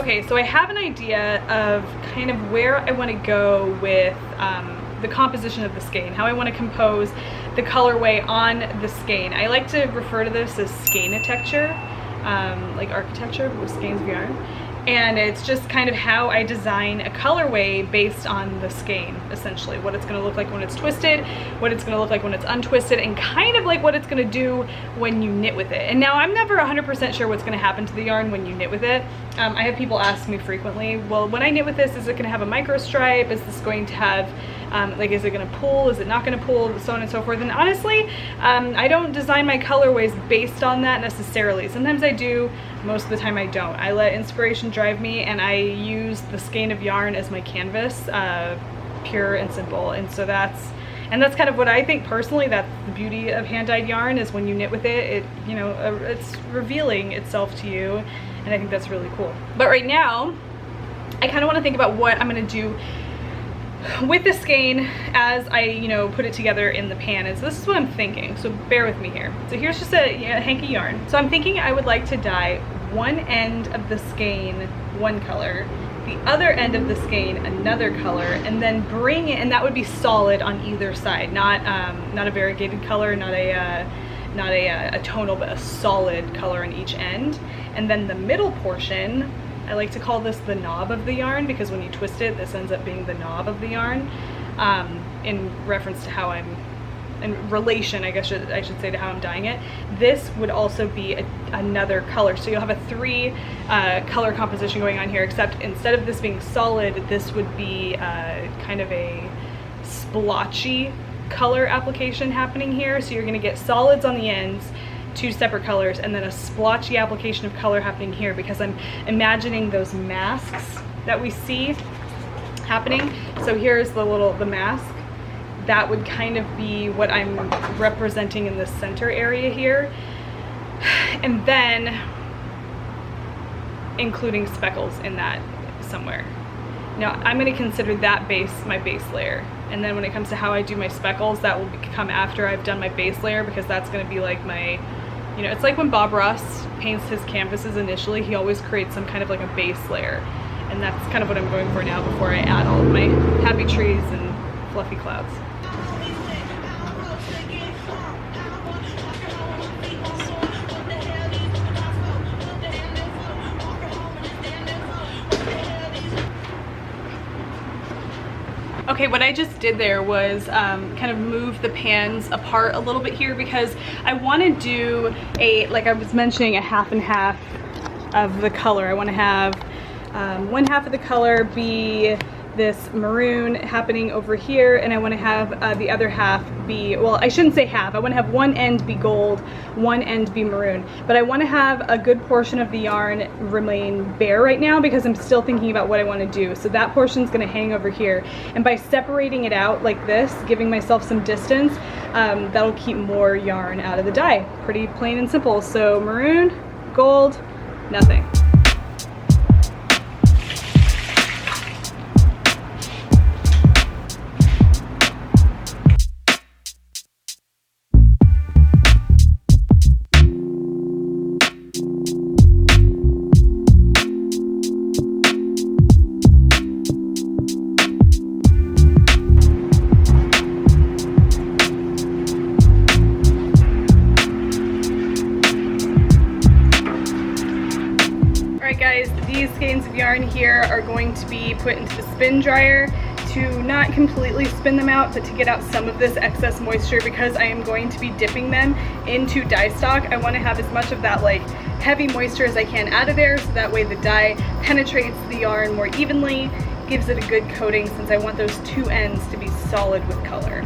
Okay, so I have an idea of kind of where I want to go with the composition of the skein, how I want to compose the colorway on the skein. I like to refer to this as skein-architecture, like architecture with skeins of yarn. And it's just kind of how I design a colorway based on the skein, essentially. What it's gonna look like when it's twisted, what it's gonna look like when it's untwisted, and kind of like what it's gonna do when you knit with it. And now I'm never 100% sure what's gonna happen to the yarn when you knit with it. I have people ask me frequently, well, when I knit with this, is it gonna have a micro stripe? Is this going to have, like, is it gonna pull? Is it not gonna pull? So on and so forth. And honestly, I don't design my colorways based on that necessarily. Sometimes I do, most of the time I don't. I let inspiration drive me, and I use the skein of yarn as my canvas, pure and simple. And so that's kind of what I think personally. That's the beauty of hand-dyed yarn, is when you knit with it, you know, it's revealing itself to you, and I think that's really cool. But right now, I kind of want to think about what I'm going to do with the skein as I, you know, put it together in the pan. And so this is what I'm thinking, so bear with me here. So here's just a hanky yarn. So I'm thinking I would like to dye one end of the skein one color, the other end of the skein another color, and then bring it, and that would be solid on either side, not a variegated color, not a tonal, but a solid color on each end. And then the middle portion, I like to call this the knob of the yarn, because when you twist it, this ends up being the knob of the yarn, in reference to how I'm, in relation, I guess I should say, to how I'm dyeing it. This would also be another color. So you'll have a three color composition going on here, except instead of this being solid, this would be kind of a splotchy color application happening here. So you're gonna get solids on the ends, two separate colors, and then a splotchy application of color happening here, because I'm imagining those masks that we see happening. So here's the mask. That would kind of be what I'm representing in the center area here. And then including speckles in that somewhere. Now I'm going to consider that my base layer. And then when it comes to how I do my speckles, that will come after I've done my base layer, because that's going to be like my, you know, it's like when Bob Ross paints his canvases initially, he always creates some kind of like a base layer. And that's kind of what I'm going for now before I add all of my happy trees and fluffy clouds. Okay, what I just did there was kind of move the pans apart a little bit here, because I want to do like I was mentioning, a half and half of the color. I want to have one half of the color be this maroon happening over here, and I want to have the other half be, well, I shouldn't say half, I want to have one end be gold, one end be maroon, but I want to have a good portion of the yarn remain bare right now, because I'm still thinking about what I want to do. So that portion's going to hang over here, and by separating it out like this, giving myself some distance, that'll keep more yarn out of the dye. Pretty plain and simple. So maroon, gold, nothing. These skeins of yarn here are going to be put into the spin dryer to not completely spin them out, but to get out some of this excess moisture, because I am going to be dipping them into dye stock. I want to have as much of that like heavy moisture as I can out of there, so that way the dye penetrates the yarn more evenly, gives it a good coating, since I want those two ends to be solid with color.